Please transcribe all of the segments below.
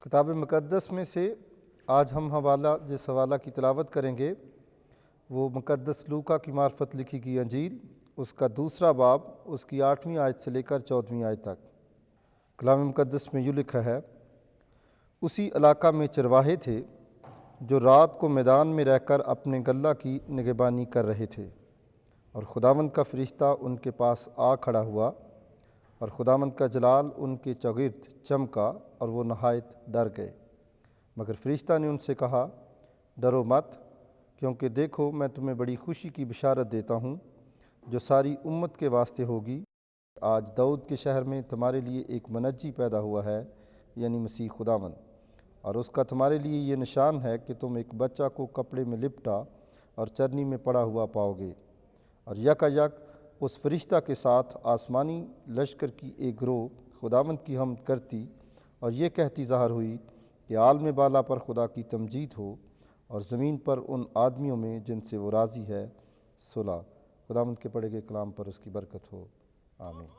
किताब मुक़द्दस में से आज हम जिस हवाला की तिलावत करेंगे वो मुक़द्दस लूका की मार्फत लिखी गई अंजील, उसका दूसरा बाब, उसकी 8वीं आयत से लेकर 14वीं आयत तक। कलाम मुक़द्दस में यूँ लिखा है, उसी इलाका में चरवाहे थे जो रात को मैदान में रहकर अपने गल्ला की निगहबानी कर रहे थे, और खुदावंद का फरिश्ता उनके पास आ खड़ा हुआ और खुदावंद का जलाल उनके चौगिर्द चमका और वो नहायत डर गए। मगर फरिश्ता ने उनसे कहा, डरो मत, क्योंकि देखो मैं तुम्हें बड़ी खुशी की बिशारत देता हूँ जो सारी उम्मत के वास्ते होगी। आज दाऊद के शहर में तुम्हारे लिए एक मनज्जी पैदा हुआ है, यानी मसीह खुदावंद, और उसका तुम्हारे लिए ये निशान है कि तुम एक बच्चा को कपड़े में लिपटा और चरनी में पड़ा हुआ पाओगे। और यकायक उस फरिश्ता के साथ आसमानी लश्कर की एक गिरोह खुदावंद की हमद करती और ये कहती ज़ाहिर हुई कि आलम बाला पर खुदा की तमजीद हो और ज़मीन पर उन आदमियों में जिनसे वो राज़ी है सुलह। खुदावंद के पढ़े गए कलाम पर उसकी बरकत हो, आमीन।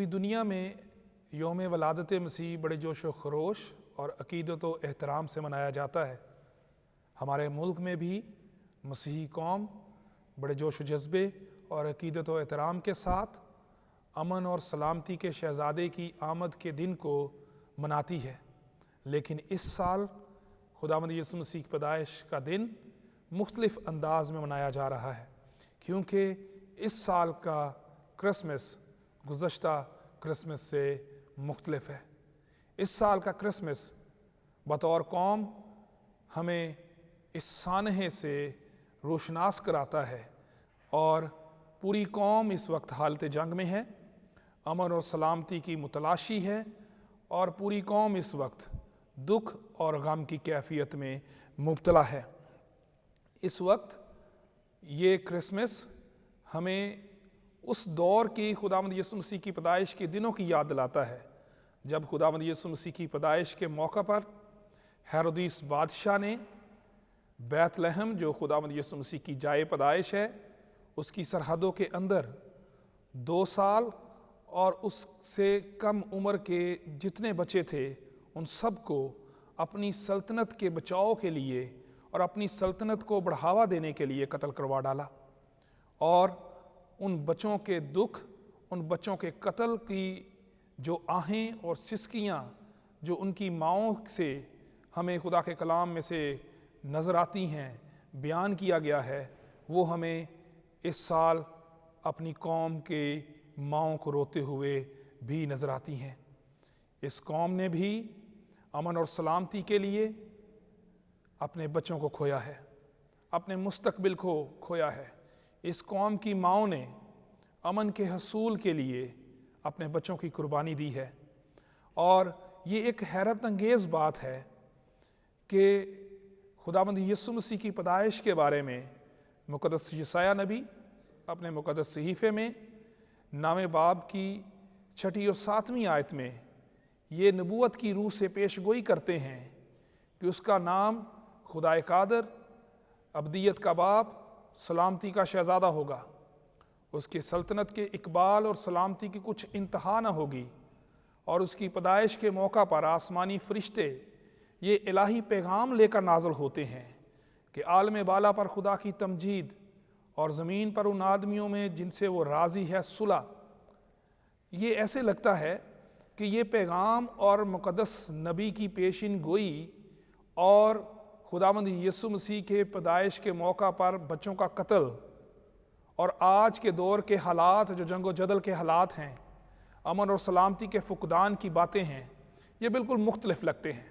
पूरी दुनिया में यौम वलादत मसीह बड़े जोश व खरोश और अकीदत व एहतराम से मनाया जाता है। हमारे मुल्क में भी मसीही कौम बड़े जोश व जज्बे और अकीदत व एहतराम के साथ अमन और सलामती के शहज़ादे की आमद के दिन को मनाती है। लेकिन इस साल खुदावंद यीशु मसीह की पैदाइश का दिन मुख्तलिफ अंदाज में मनाया जा रहा है, क्योंकि इस साल का क्रिसमस गुज़श्ता क्रिसमस से मुख्तलिफ है। इस साल का क्रिसमस बतौर कौम हमें इस सानहे से रोशनास कराता है और पूरी कौम इस वक्त हालत जंग में है, अमन और सलामती की मुतलाशी है और पूरी कौम इस वक्त दुख और गम की कैफियत में मुब्तला है। इस वक्त ये क्रिसमस हमें उस दौर की खुदावंद यीशु मसीह की पैदाइश के दिनों की याद दिलाता है, जब खुदावंद यीशु मसीह की पैदाइश के मौका पर हेरोदिस बादशाह ने बैतलहम, जो खुदावंद यीशु मसीह की जाए पैदाइश है, उसकी सरहदों के अंदर 2 साल और उससे कम उम्र के जितने बच्चे थे उन सब को अपनी सल्तनत के बचाव के लिए और अपनी सल्तनत को बढ़ावा देने के लिए कत्ल करवा डाला। और उन बच्चों के दुख, उन बच्चों के कत्ल की जो आहें और सिसकियाँ जो उनकी माओं से हमें खुदा के कलाम में से नज़र आती हैं, बयान किया गया है, वो हमें इस साल अपनी कौम के माओं को रोते हुए भी नज़र आती हैं। इस कौम ने भी अमन और सलामती के लिए अपने बच्चों को खोया है, अपने मुस्तकबिल को खोया है। इस कौम की माओं ने अमन के हसूल के लिए अपने बच्चों की कुर्बानी दी है। और ये एक हैरत अंगेज़ बात है कि खुदावंद यीशु मसीह की पैदाइश के बारे में मुक़द्दस यशायाह नबी अपने मुक़द्दस सहीफ़े में 9वें बाब की 6ठी और 7वीं आयत में ये नबूवत की रूह से पेशगोई करते हैं कि उसका नाम खुदाए कादर, अब्दियत का बाप, सलामती का शहज़ादा होगा। उसकी सल्तनत के इकबाल और सलामती की कुछ इंतहा न होगी। और उसकी पैदाइश के मौका पर आसमानी फरिश्ते ये इलाही पैगाम लेकर नाज़िल होते हैं कि आलम बाला पर खुदा की तमजीद और ज़मीन पर उन आदमियों में जिनसे वो राज़ी है सुलह। ये ऐसे लगता है कि ये पैगाम और मुक़द्दस नबी की पेशिन गोई और खुदावंद यीशु मसीह के पैदाइश के मौका पर बच्चों का कत्ल और आज के दौर के हालात जो जंगो जदल के हालात हैं, अमन और सलामती के फुकदान की बातें हैं, ये बिल्कुल मुख्तलिफ लगते हैं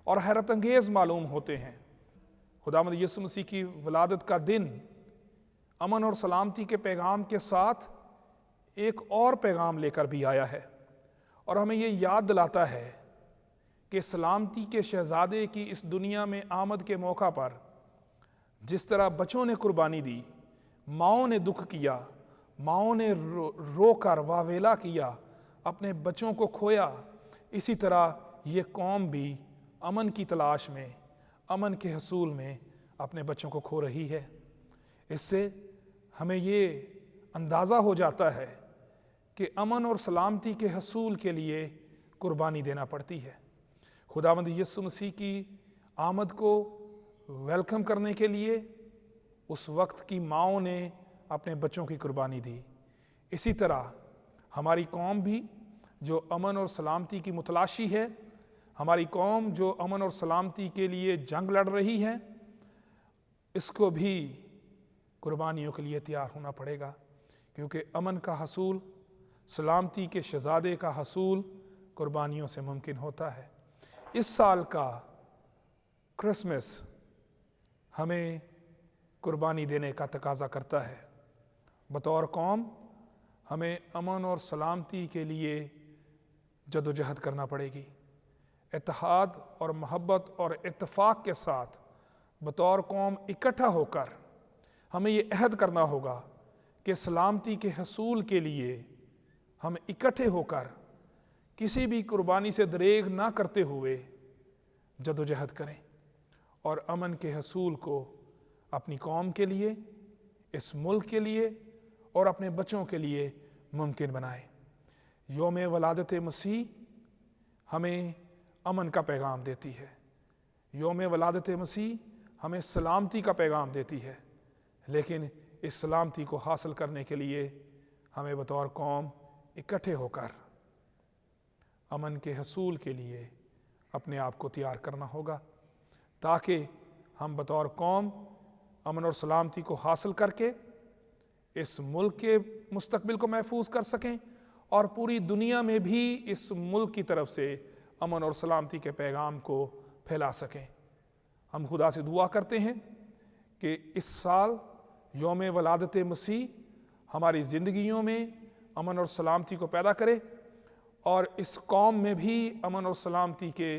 और हैरत अंगेज़ मालूम होते हैं। खुदावंद यीशु मसीह की वलादत का दिन अमन और सलामती के पैगाम के साथ एक और पैगाम लेकर भी आया है और हमें ये याद दिलाता है कि सलामती के शहज़ादे की इस दुनिया में आमद के मौका पर जिस तरह बच्चों ने कुर्बानी दी, माओं ने दुख किया, माओं ने रोकर वावेला किया, अपने बच्चों को खोया, इसी तरह ये कौम भी अमन की तलाश में, अमन के हसूल में अपने बच्चों को खो रही है। इससे हमें ये अंदाज़ा हो जाता है कि अमन और सलामती के हसूल के लिए कुर्बानी देना पड़ती है। खुदावंद यीशु मसीह की आमद को वेलकम करने के लिए उस वक्त की माओं ने अपने बच्चों की कुर्बानी दी। इसी तरह हमारी कौम भी जो अमन और सलामती की मुतलाशी है, हमारी कौम जो अमन और सलामती के लिए जंग लड़ रही है, इसको भी कुर्बानियों के लिए तैयार होना पड़ेगा, क्योंकि अमन का हसूल, सलामती के शहज़ादे का हसूल कुर्बानियों से मुमकिन होता है। इस साल का क्रिसमस हमें कुर्बानी देने का तकाजा करता है। बतौर कौम हमें अमन और सलामती के लिए जदोजहद करना पड़ेगी। इत्तेहाद और मोहब्बत और इत्तेफाक के साथ बतौर कौम इकट्ठा होकर हमें ये अहद करना होगा कि सलामती के हसूल के लिए हम इकट्ठे होकर किसी भी कुर्बानी से दरेग ना करते हुए जदोजहद करें और अमन के हसूल को अपनी कौम के लिए, इस मुल्क के लिए और अपने बच्चों के लिए मुमकिन बनाएं। योम वलादत मसीह हमें अमन का पैगाम देती है। योम वलादत मसीह हमें सलामती का पैगाम देती है, लेकिन इस सलामती को हासिल करने के लिए हमें बतौर कौम इकट्ठे होकर अमन के हसूल के लिए अपने आप को तैयार करना होगा, ताकि हम बतौर कौम अमन और सलामती को हासिल करके इस मुल्क के मुस्तकबिल को महफूज कर सकें और पूरी दुनिया में भी इस मुल्क की तरफ से अमन और सलामती के पैगाम को फैला सकें। हम खुदा से दुआ करते हैं कि इस साल योम वलादत मसीह हमारी ज़िंदगियों में अमन और सलामती को पैदा करे और इस कौम में भी अमन और सलामती के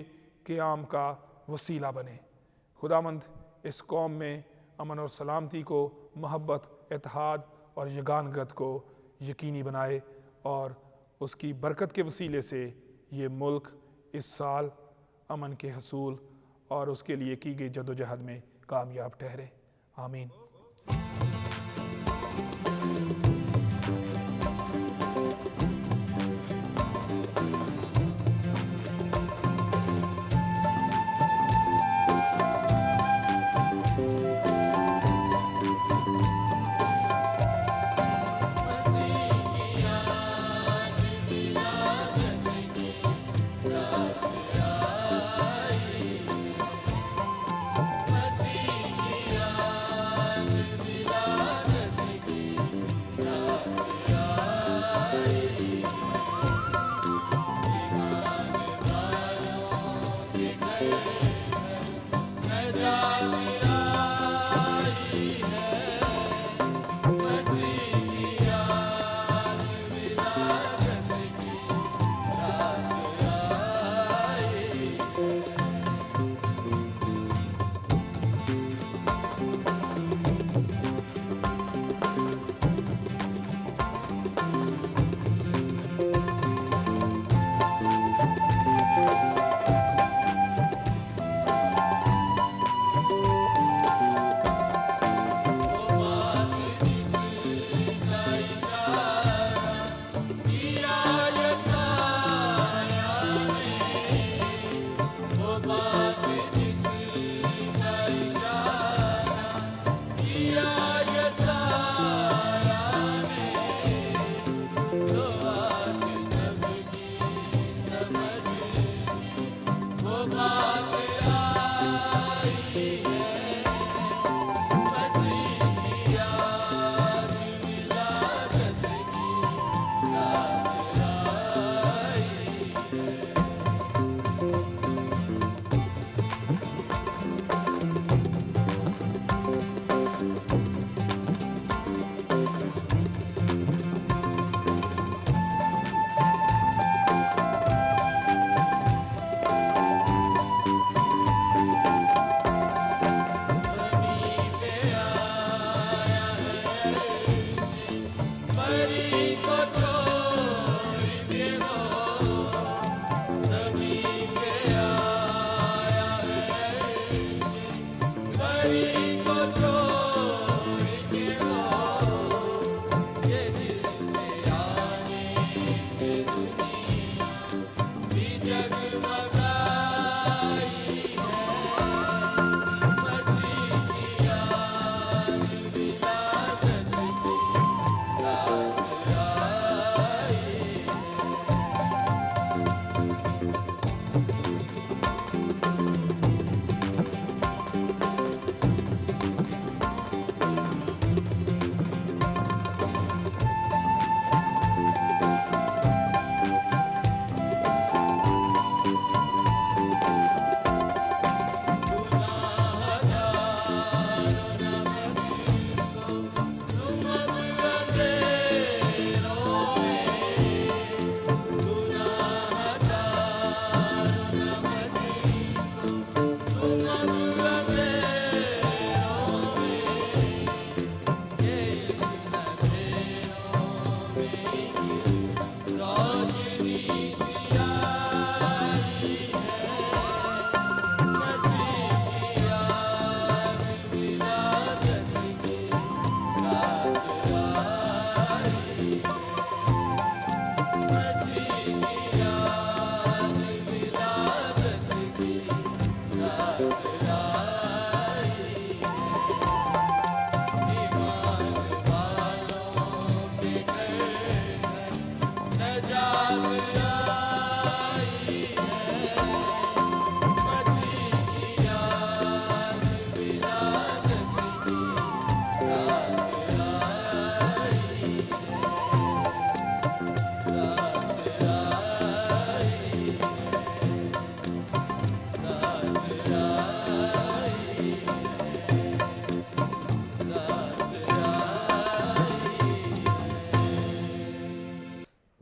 क़याम का वसीला बने। खुदामंद इस कौम में अमन और सलामती को, मोहब्बत, इत्तेहाद और यगानगत को यकीनी बनाए और उसकी बरकत के वसीले से ये मुल्क इस साल अमन के हसूल और उसके लिए की गई जदोजहद में कामयाब ठहरे। आमीन।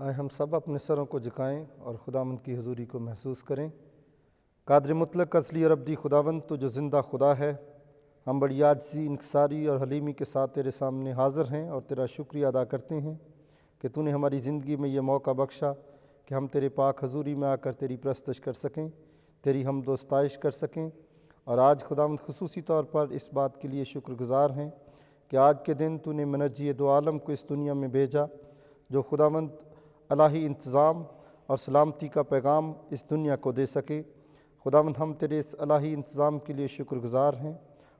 आए हम सब अपने सरों को झुकाएं और खुदावंद की हुजूरी को महसूस करें। कादर मुतलक असली और अब्दी खुदावंद तो जो ज़िंदा खुदा है, हम बड़ी आजिज़ी, इंकसारी और हलीमी के साथ तेरे सामने हाज़िर हैं और तेरा शुक्रिया अदा करते हैं कि तूने हमारी ज़िंदगी में ये मौका बख्शा कि हम तेरे पाक हजूरी में आकर तेरी प्रस्तश कर सकें, तेरी हम दोस्ताइश कर सकें। और आज खुदावंद खुसूसी तौर पर इस बात के लिए शुक्रगुज़ार हैं कि आज के दिन तूने मनज्जी दो आलम को इस दुनिया में भेजा, जो खुदावंद अलाही इंतज़ाम और सलामती का पैगाम इस दुनिया को दे सके। खुदावंद हम तेरे इस अलाही इंतज़ाम के लिए शुक्रगुज़ार हैं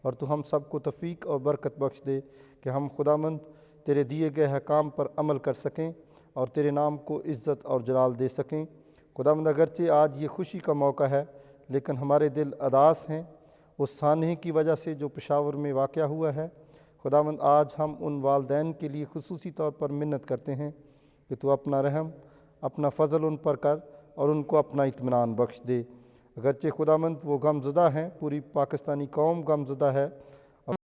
और तू हम सब को तौफ़ीक और बरकत बख्श दे कि हम खुदावंद तेरे दिए गए हकाम पर अमल कर सकें और तेरे नाम को इज़्ज़त और जलाल दे सकें। खुदावंद अगरचे आज ये खुशी का मौका है, लेकिन हमारे दिल अदास हैं उस सानहे की वजह से जो पेशावर में वाक़या हुआ है। खुदावंद आज हम उन वालदैन के लिए खुसूसी तौर पर मिन्नत करते हैं कि तू अपना रहम, अपना फ़ज़ल उन पर कर और उनको अपना इत्मीनान बख्श दे। अगरचे खुदावंद वो गमज़दा हैं, पूरी पाकिस्तानी कौम गमज़दा है,